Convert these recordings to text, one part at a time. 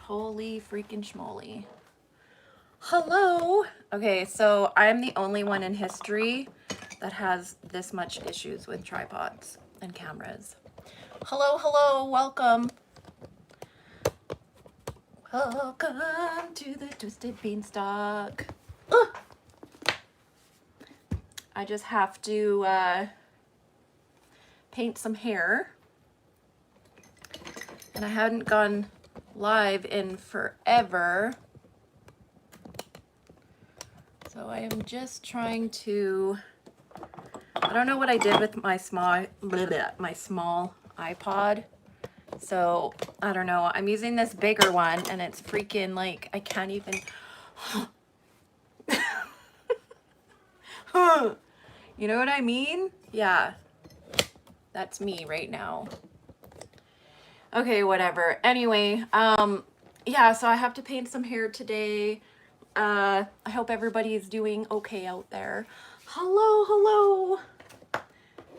Holy freaking schmoly. Hello. Okay, so I'm the only one in history that has this much issues with tripods and cameras. Hello, hello, welcome. Welcome to the Twisted Beanstalk. I just have to paint some hair. And I hadn't gone live in forever. So I am just trying to, I don't know what I did with my small iPod. So I don't know. I'm using this bigger one and it's freaking like, I can't even, you know what I mean? Yeah, that's me right now. Okay, whatever. Anyway, yeah, so I have to paint some hair today. I hope everybody is doing okay out there. Hello, hello.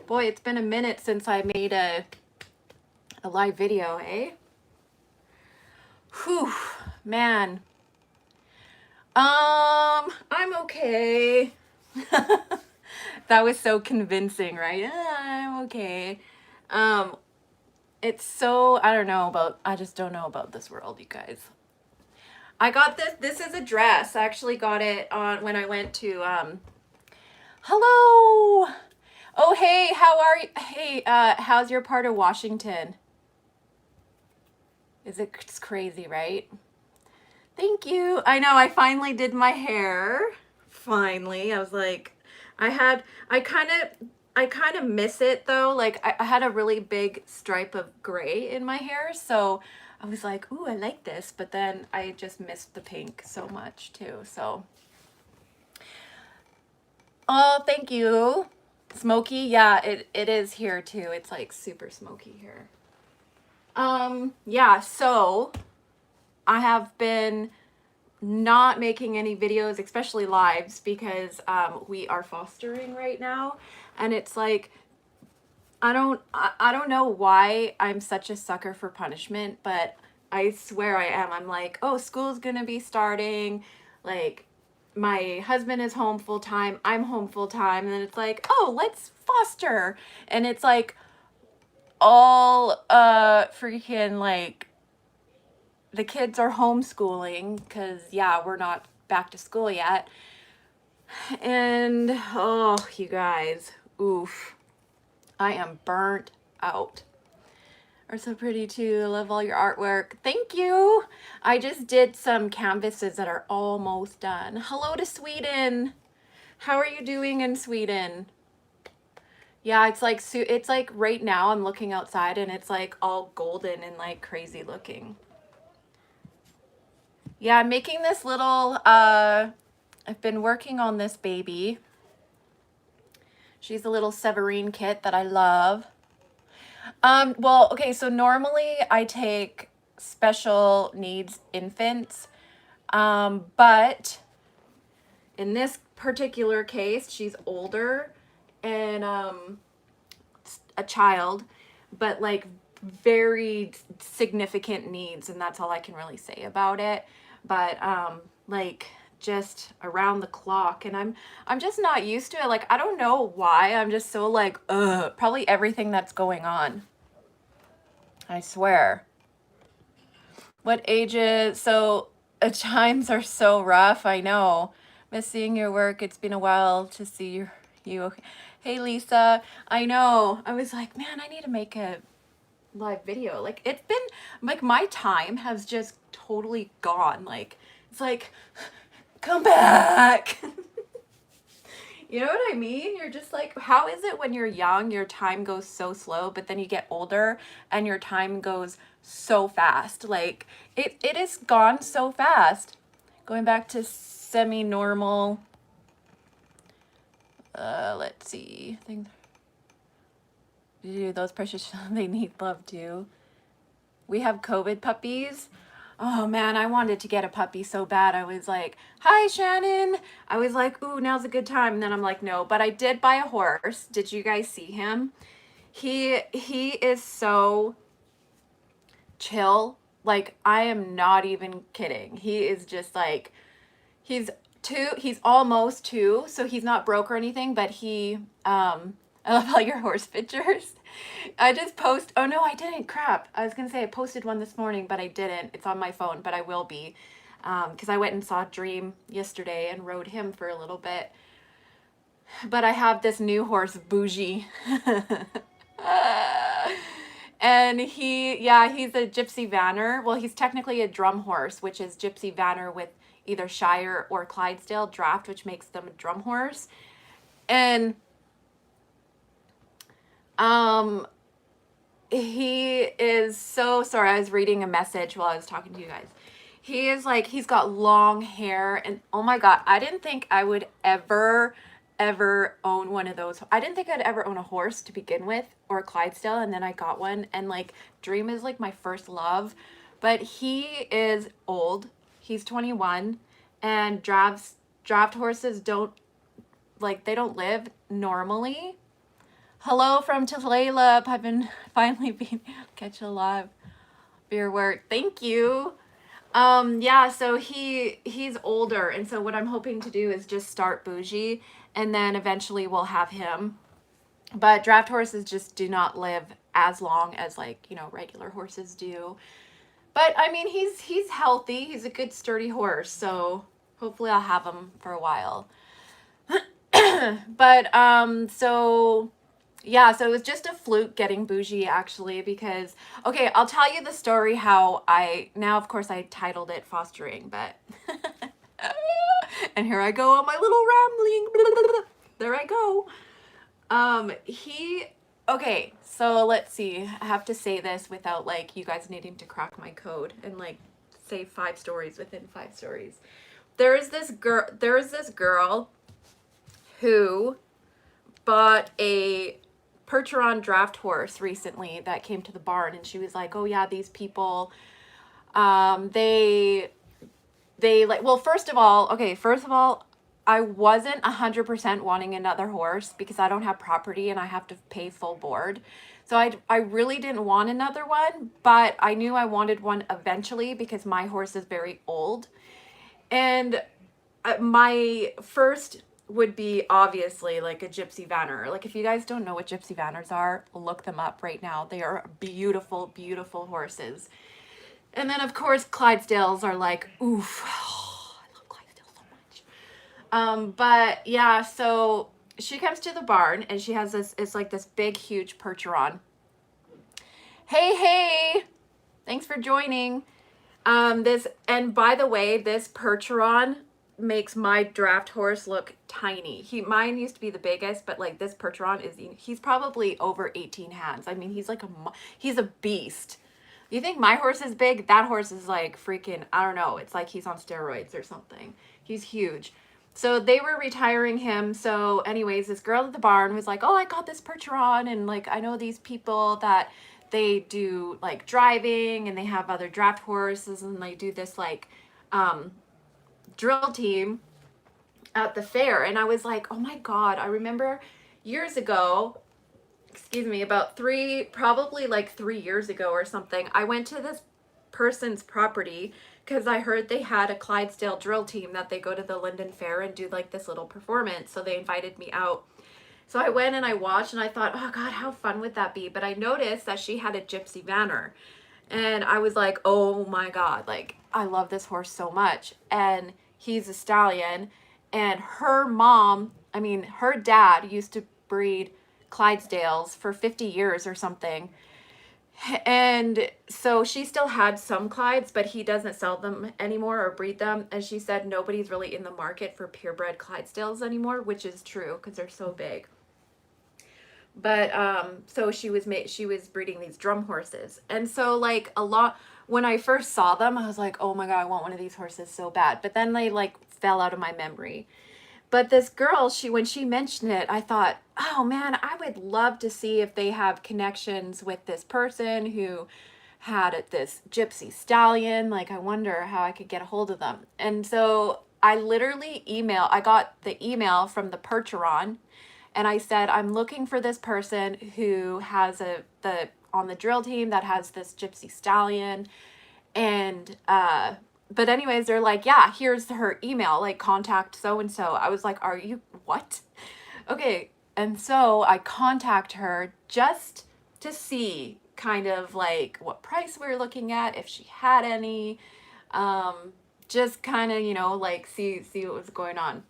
Boy, it's been a minute since I made a live video, eh? Whew, man. I'm okay. That was so convincing, right? I'm okay. It's so, I just don't know about this world, you guys. I got this is a dress. I actually got it on when I went to, hello. Oh, hey, how are you? Hey, how's your part of Washington? It's crazy, right? Thank you. I know, I finally did my hair. Finally. I was like, I kind of miss it though. Like I had a really big stripe of gray in my hair. So I was like, ooh, I like this. But then I just missed the pink so much too. So, oh, thank you. Smoky. Yeah, it is here too. It's like super smoky here. Yeah, so I have been not making any videos, especially lives, because we are fostering right now, and it's like I don't know why I'm such a sucker for punishment, but I swear I am. I'm like, oh, school's gonna be starting, like my husband is home full time, I'm home full time, and then it's like, oh, let's foster, and it's like all freaking like the kids are homeschooling because, yeah, we're not back to school yet. And, oh, you guys, oof. I am burnt out. Are so pretty too. I love all your artwork. Thank you. I just did some canvases that are almost done. Hello to Sweden. How are you doing in Sweden? Yeah, it's like right now I'm looking outside and it's like all golden and like crazy looking. Yeah, I'm making this little, I've been working on this baby. She's a little Severine kit that I love. Well, okay, so normally I take special needs infants, but in this particular case, she's older and a child, but like very significant needs, and that's all I can really say about it. But like just around the clock, and I'm just not used to it. Like I don't know why. I'm just so like probably everything that's going on. I swear. What ages? So times are so rough. I know. Miss seeing your work. It's been a while to see you. Hey Lisa. I know. I was like, man, I need to make a live video. Like it's been like my time has just totally gone. Like it's like come back. You know what I mean? You're just like, how is it when you're young, your time goes so slow, but then you get older and your time goes so fast? Like it is gone so fast. Going back to semi-normal. Let's see. I think those precious they need love too. We have COVID puppies. Oh man, I wanted to get a puppy so bad. I was like, hi Shannon. I was like, ooh, now's a good time. And then I'm like, no, but I did buy a horse. Did you guys see him? He is so chill. Like, I am not even kidding. He is just like, he's he's almost 2, so he's not broke or anything, but he, I love all your horse pictures. I just oh no, I didn't, crap. I was gonna say I posted one this morning, but I didn't. It's on my phone, but I will be, because I went and saw Dream yesterday and rode him for a little bit. But I have this new horse, Bougie. And he's a Gypsy Vanner. Well, he's technically a drum horse, which is Gypsy Vanner with either Shire or Clydesdale draft, which makes them a drum horse. And he is so sorry. I was reading a message while I was talking to you guys. He is like, he's got long hair, and oh my God, I didn't think I would ever own one of those. I didn't think I'd ever own a horse to begin with, or a Clydesdale, and then I got one, and like Dream is like my first love. But he is old. He's 21, and draft horses don't, like, they don't live normally. Hello from Tulalip. I've been finally being catch a live beer work. Thank you. Yeah, so he's older, and so what I'm hoping to do is just start Bougie, and then eventually we'll have him. But draft horses just do not live as long as, like, you know, regular horses do. But I mean, he's healthy. He's a good sturdy horse, so hopefully I'll have him for a while. But so yeah, so it was just a fluke getting Bougie, actually, because, okay, I'll tell you the story how now of course I titled it Fostering, but and here I go on my little rambling. There I go. Okay, so let's see. I have to say this without, like, you guys needing to crack my code and, like, say 5 stories within 5 stories. There is this girl who bought a Percheron draft horse recently that came to the barn, and she was like, oh yeah, these people, they like, well, first of all, I wasn't 100% wanting another horse because I don't have property and I have to pay full board. So I really didn't want another one, but I knew I wanted one eventually because my horse is very old. And my first would be obviously like a Gypsy Vanner. Like, if you guys don't know what Gypsy Vanners are, look them up right now. They are beautiful, beautiful horses. And then of course Clydesdales are like, oof. Oh, I love Clydesdales so much. But yeah, so she comes to the barn and she has this, it's like this big, huge Percheron. Hey, thanks for joining. And by the way, this Percheron makes my draft horse look tiny. Mine used to be the biggest, but like this Percheron he's probably over 18 hands. I mean, he's like he's a beast. You think my horse is big? That horse is like freaking, I don't know. It's like he's on steroids or something. He's huge. So they were retiring him. So anyways, this girl at the barn was like, oh, I got this Percheron, and like, I know these people that they do like driving, and they have other draft horses, and they do this like drill team at the fair. And I was like, oh my God, I remember years ago, about probably like 3 years ago or something, I went to this person's property because I heard they had a Clydesdale drill team that they go to the Linden Fair and do like this little performance. So they invited me out. So I went and I watched, and I thought, oh God, how fun would that be? But I noticed that she had a Gypsy Vanner, and I was like, oh my God, like, I love this horse so much. And he's a stallion, and her dad used to breed Clydesdales for 50 years or something. And so she still had some Clydes, but he doesn't sell them anymore or breed them. And she said nobody's really in the market for purebred Clydesdales anymore, which is true because they're so big. But so she was breeding these drum horses. And so like when I first saw them, I was like, oh my God, I want one of these horses so bad. But then they like fell out of my memory. But this girl, when she mentioned it, I thought, oh man, I would love to see if they have connections with this person who had this Gypsy stallion. Like, I wonder how I could get a hold of them. And so I literally I got the email from the Percheron, and I said, I'm looking for this person who has on the drill team that has this Gypsy stallion. And but anyways, they're like, yeah, here's her email, like contact so and so. I was like, are you what? Okay. And so I contact her just to see kind of like what price we were looking at, if she had any, um, just kind of, you know, like see what was going on.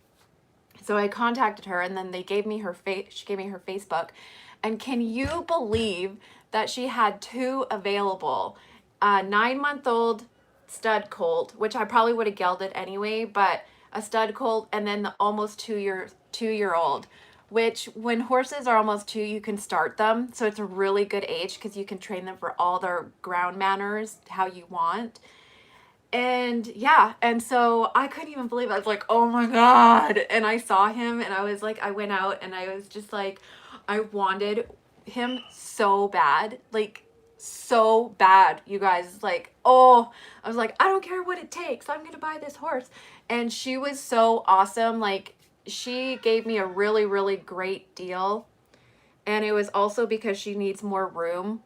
So I contacted her, and then they gave me her she gave me her Facebook. And can you believe that she had two available? A 9-month-old stud colt, which I probably would have gelded anyway, but a stud colt, and then the almost 2-year old, which when horses are almost 2, you can start them. So it's a really good age because you can train them for all their ground manners how you want. And yeah, and so I couldn't even believe it. I was like, oh my God. And I saw him, and I was like, I went out, and I was just like, I wanted him so bad. Like, so bad, you guys. Like, oh, I was like, I don't care what it takes. I'm going to buy this horse. And she was so awesome. Like, she gave me a really, really great deal. And it was also because she needs more room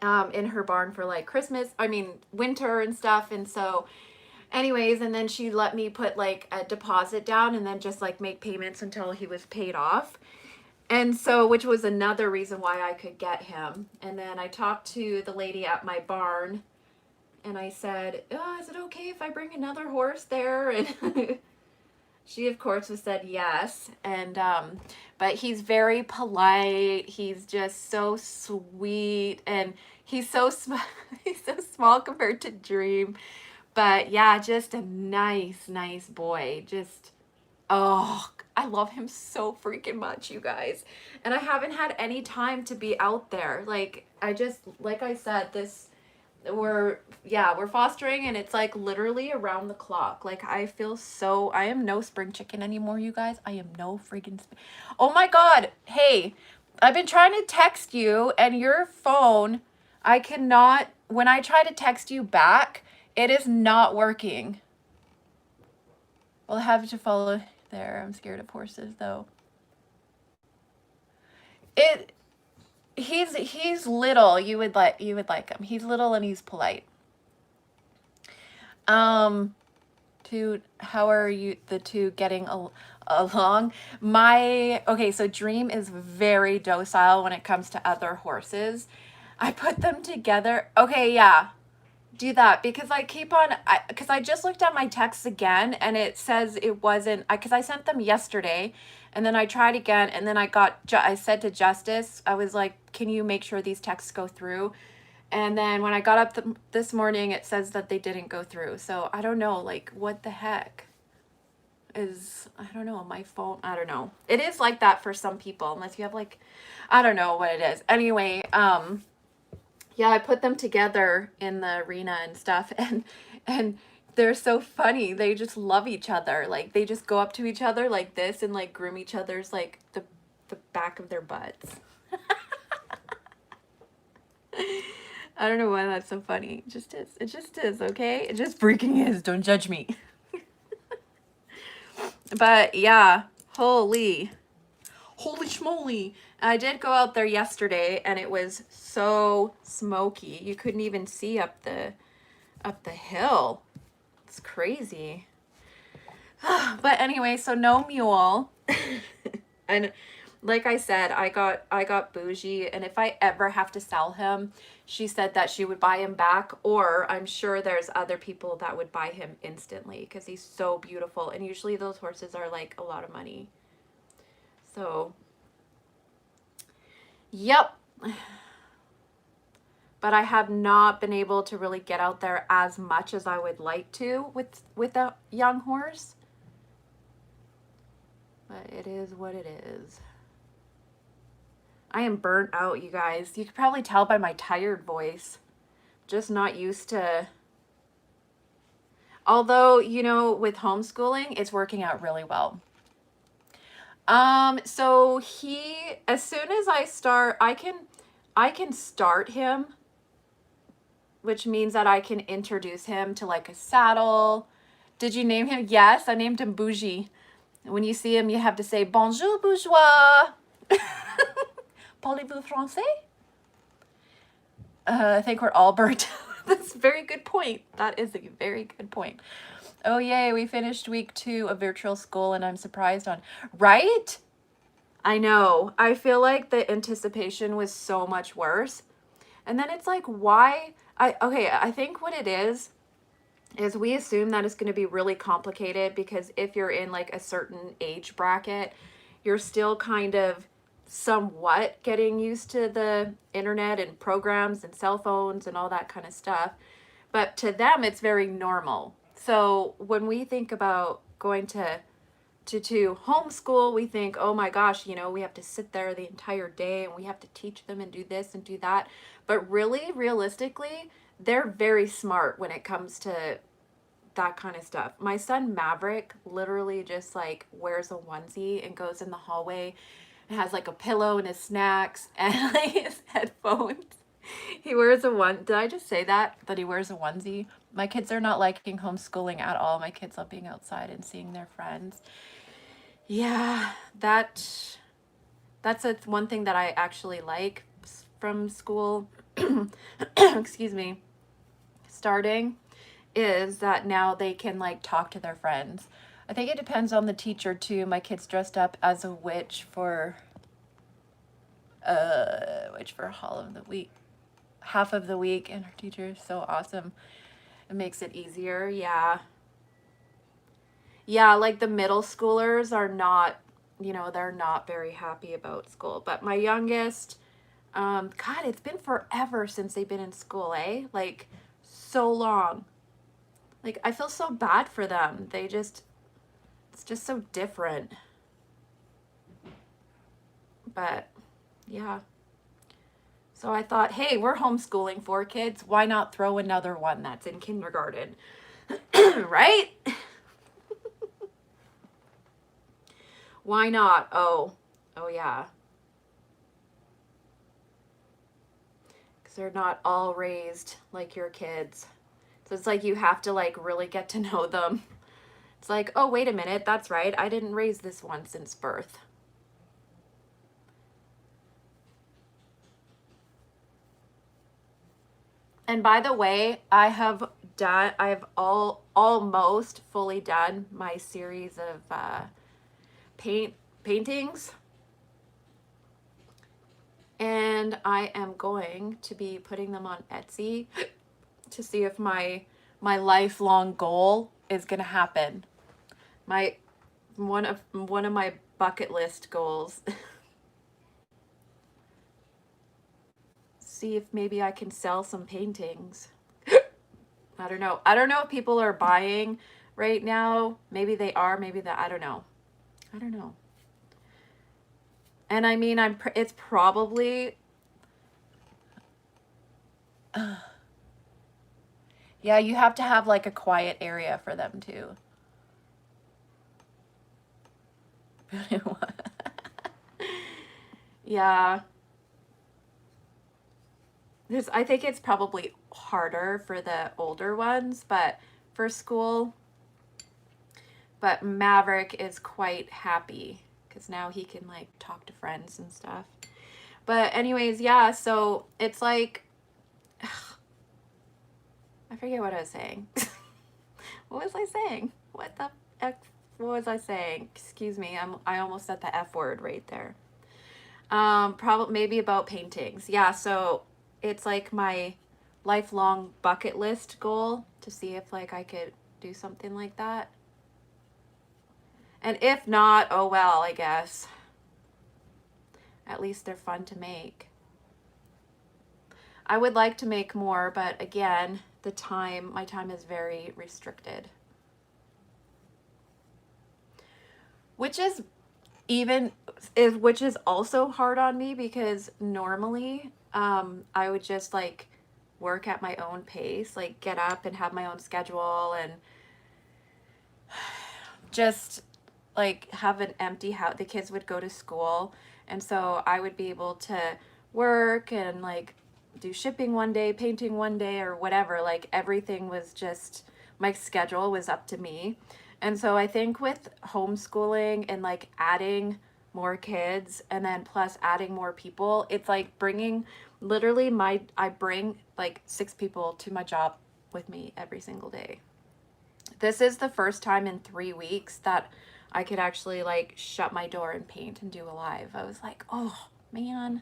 in her barn for like winter and stuff. And so anyways, and then she let me put like a deposit down and then just like make payments until he was paid off. And so, which was another reason why I could get him. And then I talked to the lady at my barn, and I said, oh, is it okay if I bring another horse there? And she, of course, was said yes. And, but he's very polite. He's just so sweet. And he's so, he's so small compared to Dream. But yeah, just a nice boy. Just, oh, I love him so freaking much, you guys. And I haven't had any time to be out there. Like, like I said, we're fostering, and it's like literally around the clock. Like, I am no spring chicken anymore, you guys. I am no freaking, oh my God. Hey, I've been trying to text you, and your phone, I cannot, when I try to text you back, it is not working. We'll have to follow there. I'm scared of horses, though. He's little. You would like him. He's little and he's polite. How are you the two getting along? Okay, so Dream is very docile when it comes to other horses. I put them together. Okay, yeah. Do that, because I keep on, because I just looked at my texts again, and it says it wasn't, because I sent them yesterday, and then I tried again, and then I said to Justice, I was like, can you make sure these texts go through? And then when I got up this morning, it says that they didn't go through. So I don't know, like, what the heck I don't know, my phone, I don't know. It is like that for some people, unless you have like, I don't know what it is. Anyway, yeah, I put them together in the arena and stuff, and they're so funny. They just love each other. Like, they just go up to each other like this and like groom each other's like the back of their butts. I don't know why that's so funny. It just is. It just is, okay? It just freaking is. Don't judge me. But yeah, holy schmoly. I did go out there yesterday, and it was so smoky. You couldn't even see up the hill. It's crazy. But anyway, so no mule. And like I said, I got bougie, and if I ever have to sell him, she said that she would buy him back, or I'm sure there's other people that would buy him instantly because he's so beautiful, and usually those horses are like a lot of money. So yep. But I have not been able to really get out there as much as I would like to with a young horse. But it is what it is. I am burnt out, you guys. You could probably tell by my tired voice. Just not used to. Although, you know, with homeschooling, it's working out really well. So as soon as I start, I can start him, which means that I can introduce him to like a saddle. Did you name him? Yes, I named him Bougie. When you see him, you have to say, bonjour, bourgeois. Parlez-vous français? I think we're all burnt out. That's a very good point. point. That is a very good point. Oh, yay, we finished week 2 of virtual school and I'm surprised on, right? I know. I feel like the anticipation was so much worse. And then it's like, why? I think what it is we assume that it's going to be really complicated because if you're in like a certain age bracket, you're still kind of somewhat getting used to the internet and programs and cell phones and all that kind of stuff. But to them, it's very normal. So when we think about going to homeschool, we think, oh my gosh, you know, we have to sit there the entire day and we have to teach them and do this and do that. But really, realistically, they're very smart when it comes to that kind of stuff. My son Maverick literally just like wears a onesie and goes in the hallway and has like a pillow and his snacks and like his headphones. He wears a one. Did I just say that he wears a onesie? My kids are not liking homeschooling at all. My kids love being outside and seeing their friends. Yeah, that's one thing that I actually like from school. Excuse me. Starting is that now they can like talk to their friends. I think it depends on the teacher too. My kids dressed up as a witch for half of the week, and her teacher is so awesome. It makes it easier. Yeah. Yeah, like the middle schoolers are not, you know, they're not very happy about school. But my youngest, God, it's been forever since they've been in school, eh? Like so long. Like I feel so bad for them. It's just so different. But yeah. So I thought, hey, we're homeschooling 4 kids. Why not throw another one that's in kindergarten? Right? Why not? Oh yeah. Because they're not all raised like your kids. So it's like you have to like really get to know them. It's like, oh, wait a minute. That's right. I didn't raise this one since birth. And by the way, I've almost fully done my series of paintings. And I am going to be putting them on Etsy to see if my lifelong goal is going to happen. One of my bucket list goals. See if maybe I can sell some paintings. I don't know. I don't know if people are buying right now. Maybe they are, maybe that, I don't know. And I mean, it's probably yeah, you have to have like a quiet area for them too. Yeah. I think it's probably harder for the older ones, but for school. But Maverick is quite happy because now he can like talk to friends and stuff. But anyways, yeah, so it's like, I forget what I was saying. What was I saying? What was I saying? Excuse me, I almost said the F word right there. Probably maybe about paintings. Yeah, so it's like my lifelong bucket list goal to see if like I could do something like that. And if not, oh well, I guess. At least they're fun to make. I would like to make more, but again, my time is very restricted. Which is also hard on me because normally I would just like work at my own pace, like get up and have my own schedule and just like have an empty house. The kids would go to school, and so I would be able to work and like do shipping one day, painting one day, or whatever. Like everything was just, my schedule was up to me. And so I think with homeschooling and like adding more kids and then plus adding more people, it's like bringing I bring like 6 people to my job with me every single day. This is the first time in 3 weeks that I could actually like shut my door and paint and do a live. I was like, oh man,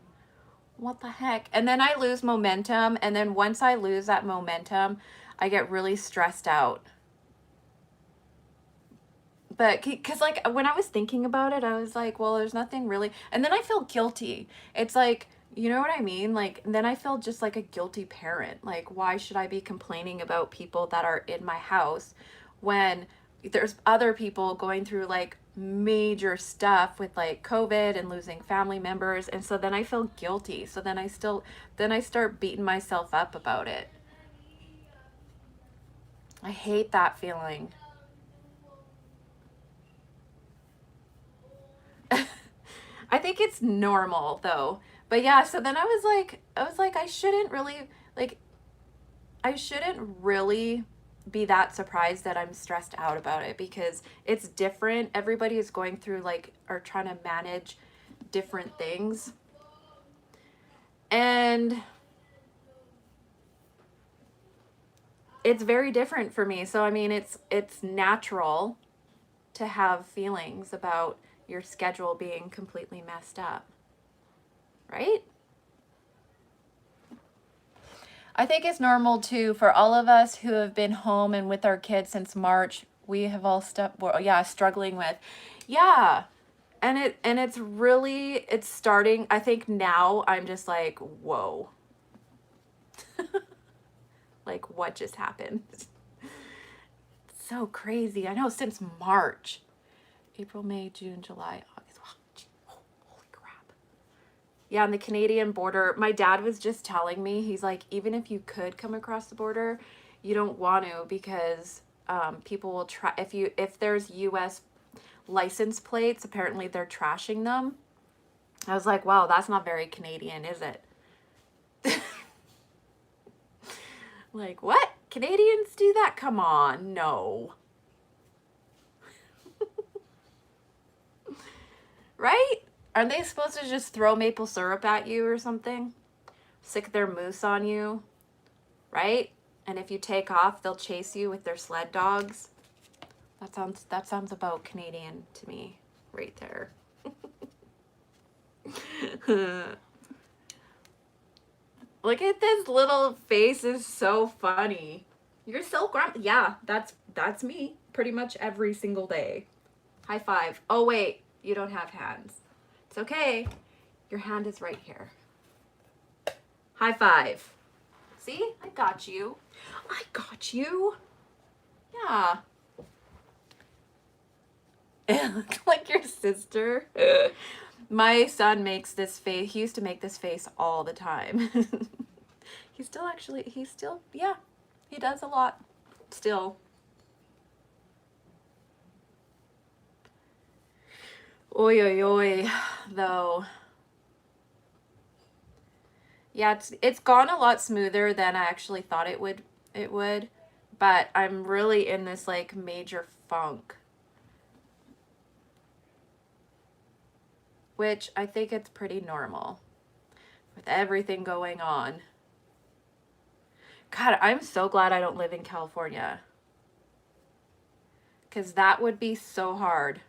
what the heck? And then I lose momentum. And then once I lose that momentum, I get really stressed out. But because like when I was thinking about it, I was like, well, there's nothing really. And then I feel guilty. It's like, you know what I mean? Like, then I feel just like a guilty parent. Like, why should I be complaining about people that are in my house when there's other people going through like major stuff with like COVID and losing family members? And so then I feel guilty. So then I start beating myself up about it. I hate that feeling. I think it's normal though. But yeah, so then I was like, I shouldn't really be that surprised that I'm stressed out about it, because it's different. Everybody is going through like, or trying to manage different things. And it's very different for me. So I mean, it's natural to have feelings about your schedule being completely messed up, right? I think it's normal too for all of us who have been home and with our kids since March. We have all struggling with, yeah, and it's starting. I think now I'm just like, whoa, like what just happened? So crazy. I know, since March. April, May, June, July, August. Holy crap. Yeah, on the Canadian border, my dad was just telling me, he's like, even if you could come across the border, you don't want to, because people will try, if there's US license plates, apparently they're trashing them. I was like, wow, that's not very Canadian, is it? Like, what? Canadians do that? Come on, no. Right? Aren't they supposed to just throw maple syrup at you or something? Sick their moose on you, right? And if you take off, they'll chase you with their sled dogs. That sounds about Canadian to me, right there. Look at this little face, is so funny. You're so grumpy. Yeah, that's me pretty much every single day. High five. Oh wait, you don't have hands. It's okay. Your hand is right here. High five. See? I got you. I got you. Yeah. Like your sister. My son makes this face. He used to make this face all the time. Yeah, he does a lot still. Oi, oi, oi, though. Yeah, it's gone a lot smoother than I actually thought it would, but I'm really in this like major funk, which I think it's pretty normal with everything going on. God, I'm so glad I don't live in California, because that would be so hard.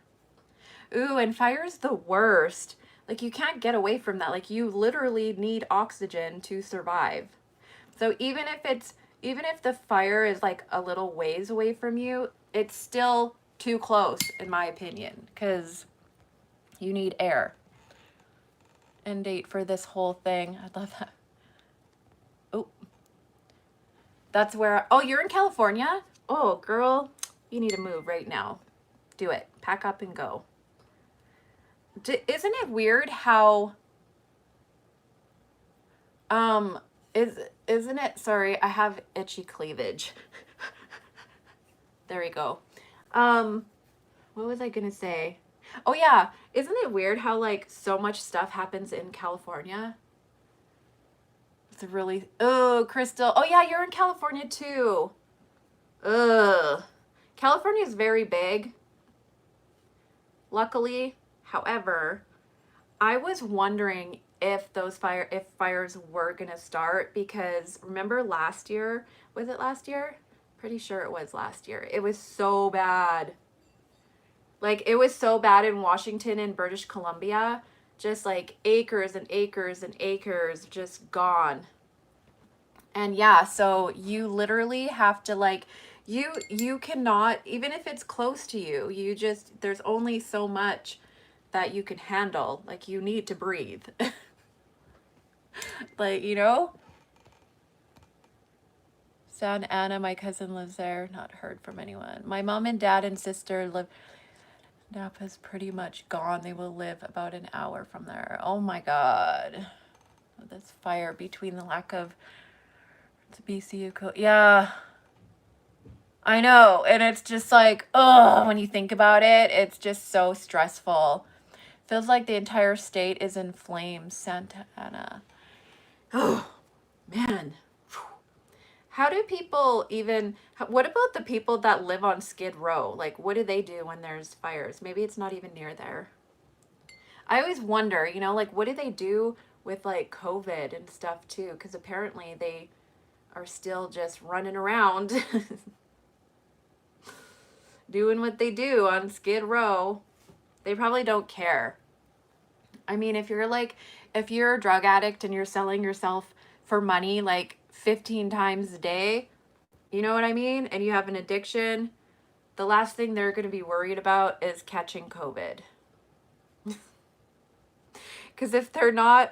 Ooh, and fire's the worst. Like, you can't get away from that. Like, you literally need oxygen to survive. So even if the fire is like a little ways away from you, it's still too close, in my opinion, because you need air. End date for this whole thing. I love that. Oh, that's where, oh, you're in California? Oh, girl, you need to move right now. Do it. Pack up and go. Isn't it weird how, isn't it, sorry, I have itchy cleavage. There we go. What was I gonna say? Oh yeah, isn't it weird how like so much stuff happens in California? It's really, oh, Crystal. Oh yeah, you're in California too. Ugh. California is very big. Luckily, however, I was wondering, if fires were gonna start, because remember last year, was it last year? Pretty sure it was last year. It was so bad. Like, it was so bad in Washington and British Columbia, just like acres and acres and acres just gone. And yeah, so you literally have to like, you cannot, even if it's close to you, you just, there's only so much that you can handle. Like, you need to breathe. Like, you know? Santa Ana, my cousin lives there. Not heard from anyone. My mom and dad and sister live. Napa's pretty much gone. They will live about an hour from there. Oh my God. This fire between the lack of BCU code. Yeah. I know. And it's just like, ugh, when you think about it, it's just so stressful. Feels like the entire state is in flames. Santa Ana. Oh, man. How do people even, what about the people that live on Skid Row? Like, what do they do when there's fires? Maybe it's not even near there. I always wonder, you know, like, what do they do with, like, COVID and stuff, too? Because apparently they are still just running around doing what they do on Skid Row. They probably don't care. I mean, if you're a drug addict and you're selling yourself for money, like, 15 times a day, you know what I mean? And you have an addiction, the last thing they're going to be worried about is catching COVID. Because if they're not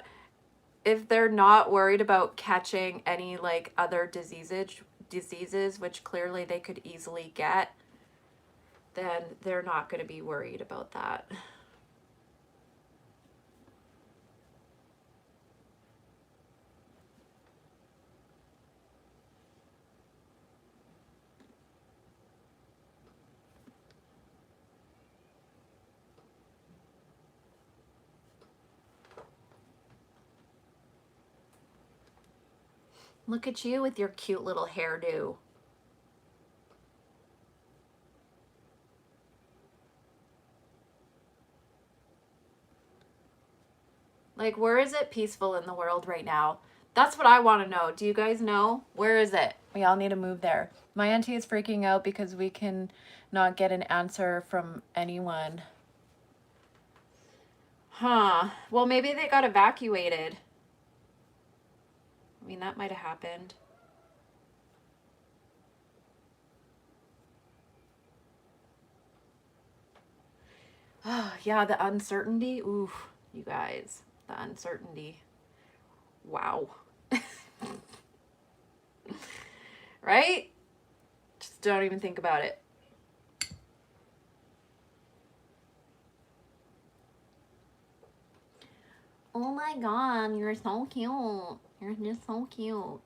worried about catching any like other diseases, which clearly they could easily get, then they're not going to be worried about that. Look at you with your cute little hairdo. Like, where is it peaceful in the world right now? That's what I want to know. Do you guys know? Where is it? We all need to move there. My auntie is freaking out because we can not get an answer from anyone. Huh. Well, maybe they got evacuated. I mean, that might have happened. Oh, yeah, the uncertainty. Oof, you guys. The uncertainty. Wow. Right? Just don't even think about it. Oh my God, you're so cute. You're just so cute.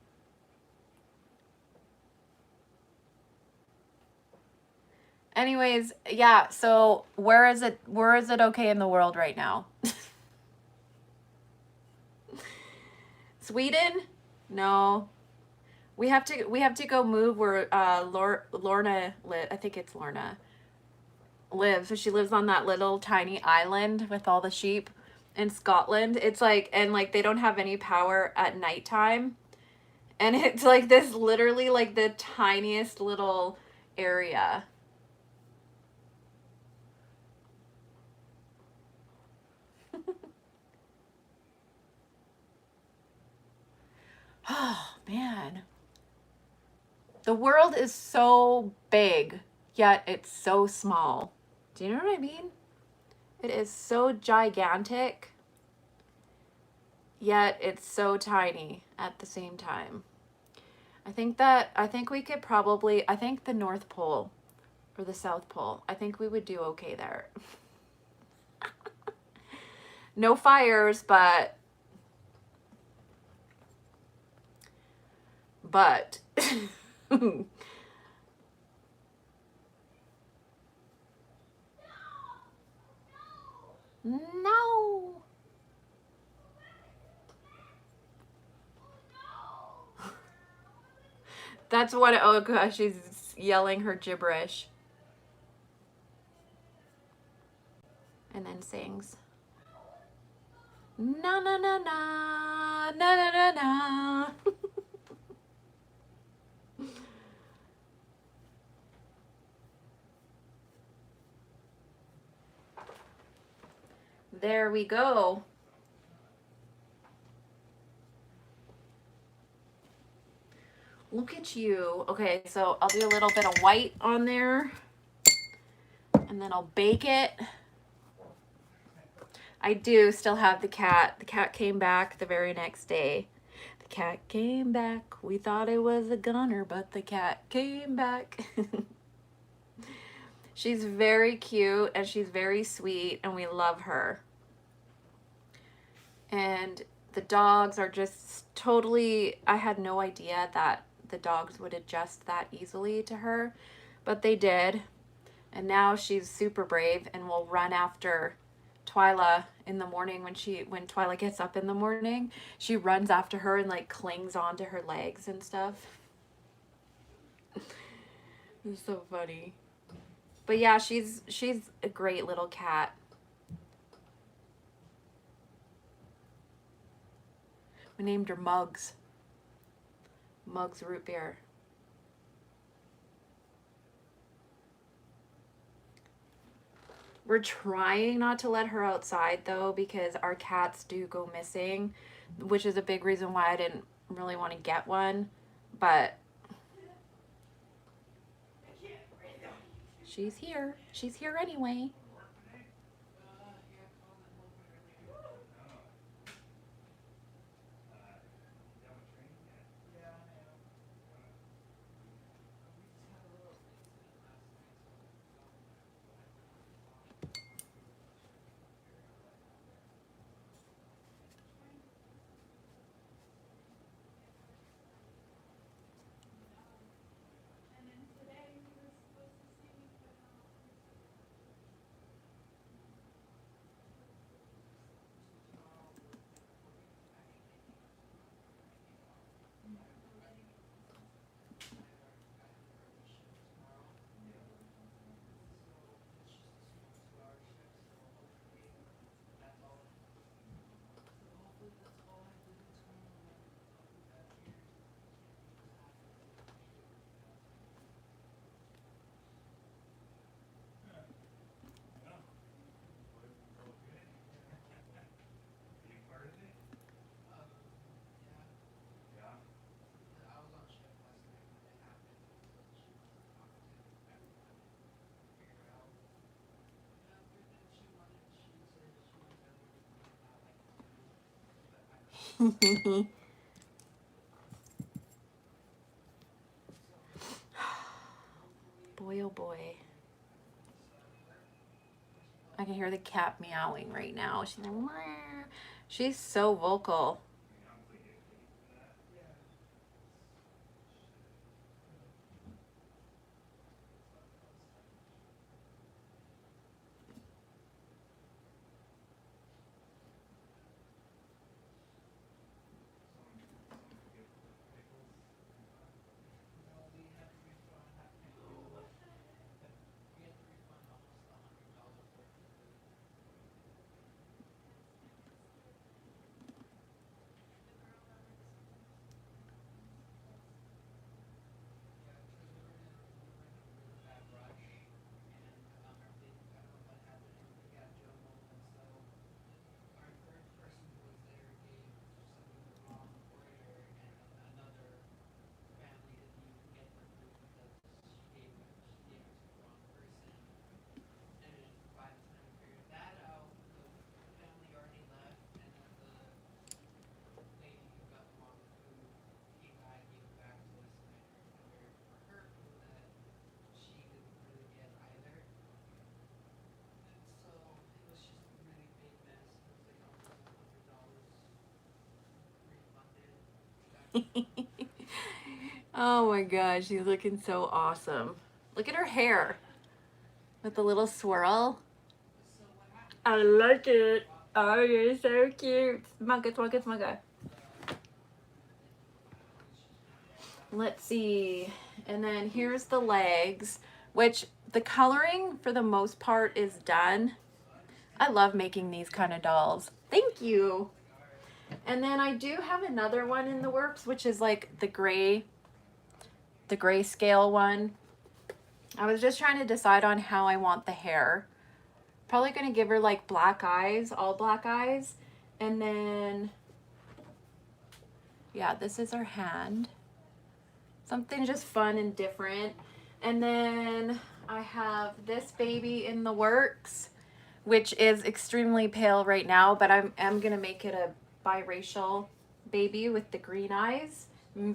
Anyways, yeah, so where is it okay in the world right now? Sweden? No. We have to go move where Lorna I think it's Lorna lives. So she lives on that little tiny island with all the sheep in Scotland. It's like, and like they don't have any power at nighttime. And it's like this literally like the tiniest little area. Oh, man. The world is so big, yet it's so small. Do you know what I mean? It is so gigantic, yet it's so tiny at the same time. I think we could probably, I think the North Pole or the South Pole, I think we would do okay there. No fires, but no. That's what, oh gosh, she's yelling her gibberish. And then sings. Na na na na na na na na. There we go. Look at you. Okay, so I'll do a little bit of white on there and then I'll bake it. I do still have the cat. The cat came back the very next day. The cat came back. We thought it was a gunner, but the cat came back. She's very cute and she's very sweet and we love her. And the dogs are just totally, I had no idea that the dogs would adjust that easily to her, but they did. And now she's super brave and will run after Twyla in the morning when Twyla gets up in the morning. She runs after her and like clings onto her legs and stuff. It's so funny. But yeah, she's a great little cat. We named her Muggs. Muggs root beer. We're trying not to let her outside though because our cats do go missing, which is a big reason why I didn't really want to get one. But she's here. She's here anyway. Boy, oh boy. I can hear the cat meowing right now. She's like, "Meow." She's so vocal. Oh my gosh, she's looking so awesome. Look at her hair with the little swirl. I like it. Oh, you're so cute. Smugga, smugga, smugga. Let's see. And then here's the legs, which the coloring for the most part is done. I love making these kind of dolls. Thank you. And then I do have another one in the works, which is like the grayscale one. I was just trying to decide on how I want the hair. Probably going to give her like black eyes, all black eyes. And then, yeah, this is her hand. Something just fun and different. And then I have this baby in the works, which is extremely pale right now, but I'm going to make it a biracial baby with the green eyes.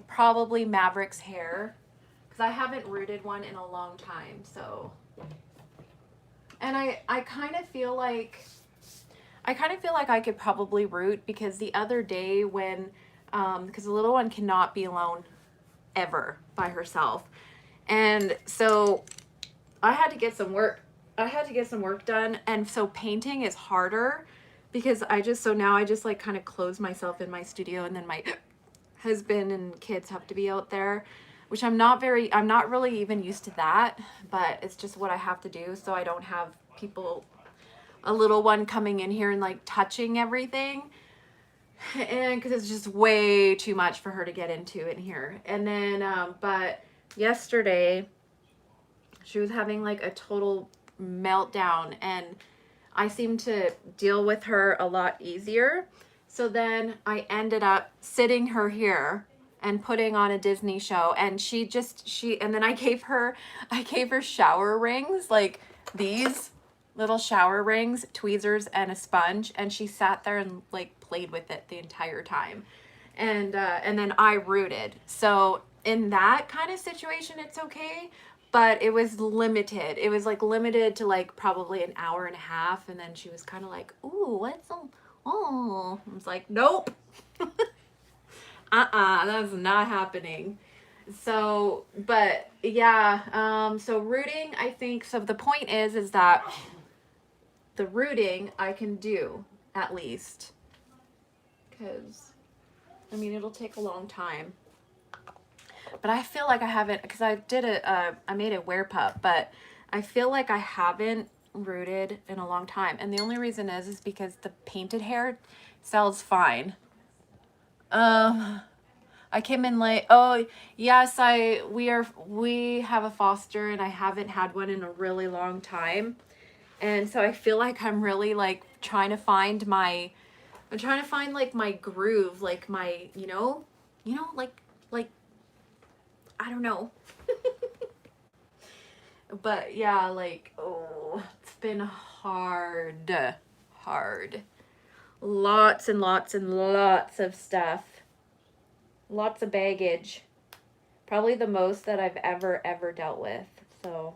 Probably Maverick's hair, because I haven't rooted one in a long time. So, and I kind of feel like I could probably root, because the other day when because the little one cannot be alone ever by herself, and so I had to get some work done, and so painting is harder because now I just like kind of close myself in my studio, and then my husband and kids have to be out there, which I'm not really even used to that, but it's just what I have to do, so I don't have a little one coming in here and like touching everything, and because it's just way too much for her to get into in here. And then but yesterday she was having like a total meltdown, and I seemed to deal with her a lot easier. So then I ended up sitting her here and putting on a Disney show, and and then I gave her shower rings, like these little shower rings, tweezers and a sponge, and she sat there and like played with it the entire time. And then I rooted. So in that kind of situation, it's okay, but it was limited. It was like limited to like probably an hour and a half, and then she was kind of like, "Ooh, oh." I was like, "Nope." That's not happening. So, but yeah, so rooting, I think, so the point is that the rooting I can do at least, because I mean it'll take a long time, but I feel like I haven't, because I made a wear pup, but I feel like I haven't rooted in a long time, and the only reason is because the painted hair sells fine. I came in late. Oh, yes, we have a foster, and I haven't had one in a really long time. And so I feel like I'm really like trying to find like my groove, like my, like I don't know. But yeah, like, oh, it's been hard. Lots and lots and lots of stuff. Lots of baggage. Probably the most that I've ever dealt with. So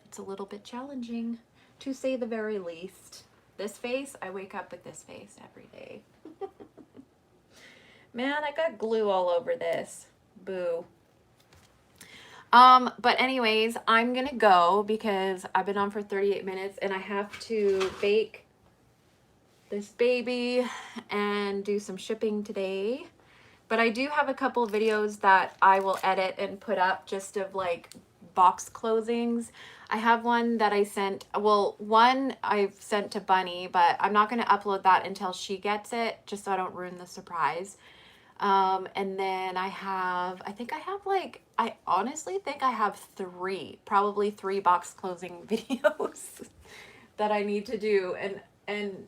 it's a little bit challenging, to say the very least. This face, I wake up with this face every day. Man, I got glue all over this. Boo. But anyways, I'm gonna go because I've been on for 38 minutes and I have to bake this baby and do some shipping today. But I do have a couple of videos that I will edit and put up just of like box closings. I have one that I sent, well, one I've sent to Bunny, but I'm not going to upload that until she gets it, just so I don't ruin the surprise. And then I honestly think I have probably three box closing videos that I need to do. And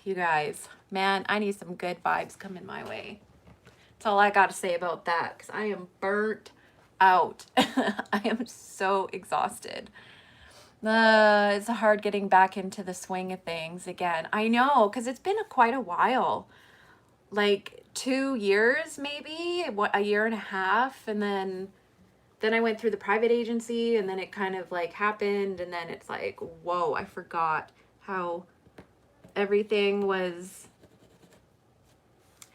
you guys, man, I need some good vibes coming my way. That's all I got to say about that, because I am burnt out. I am so exhausted. It's hard getting back into the swing of things again. I know, because it's been quite a while. Like 2 years, maybe, a year and a half. And then I went through the private agency, and then it kind of like happened. And then it's like, whoa, I forgot how everything was.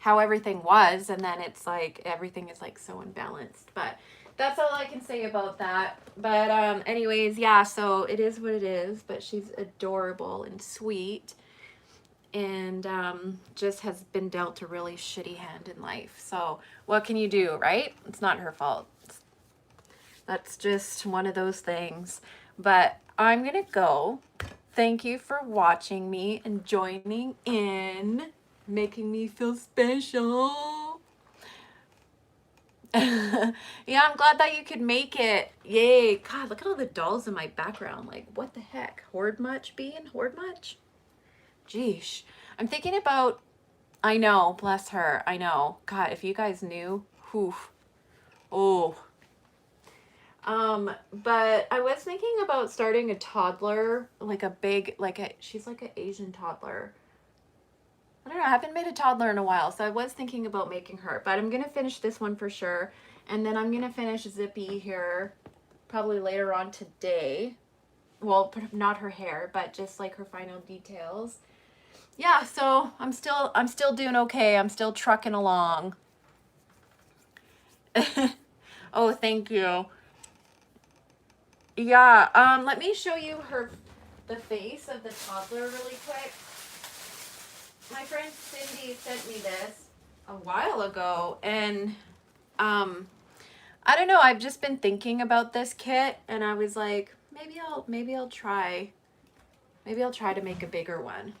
And then it's like everything is like so unbalanced. But that's all I can say about that. But anyways, yeah, so it is what it is. But she's adorable and sweet, and just has been dealt a really shitty hand in life. So what can you do, right? It's not her fault. That's just one of those things. But I'm gonna go. thank you for watching me and joining in, making me feel special. Yeah, I'm glad that you could make it. Yay. God, look at all the dolls in my background. Like, what the heck? Hoard much, Bean? Hoard much? Jeesh. I'm thinking about, I know, bless her. I know. God, if you guys knew, whew. Oh. But I was thinking about starting a toddler, like a big, she's like an Asian toddler. I don't know, I haven't made a toddler in a while, so I was thinking about making her, but I'm gonna finish this one for sure, and then I'm gonna finish Zippy here probably later on today. Well, not her hair, but just like her final details. Yeah, so I'm still doing okay. I'm still trucking along. Oh, thank you. Yeah, let me show you the face of the toddler really quick. My friend Cindy sent me this a while ago, and I don't know, I've just been thinking about this kit, and I was like, maybe I'll try to make a bigger one.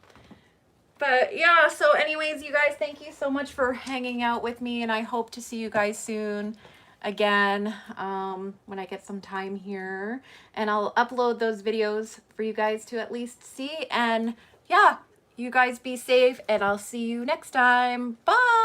But yeah, so anyways, you guys, thank you so much for hanging out with me, and I hope to see you guys soon again, when I get some time here, and I'll upload those videos for you guys to at least see. And yeah, you guys be safe, and I'll see you next time. Bye.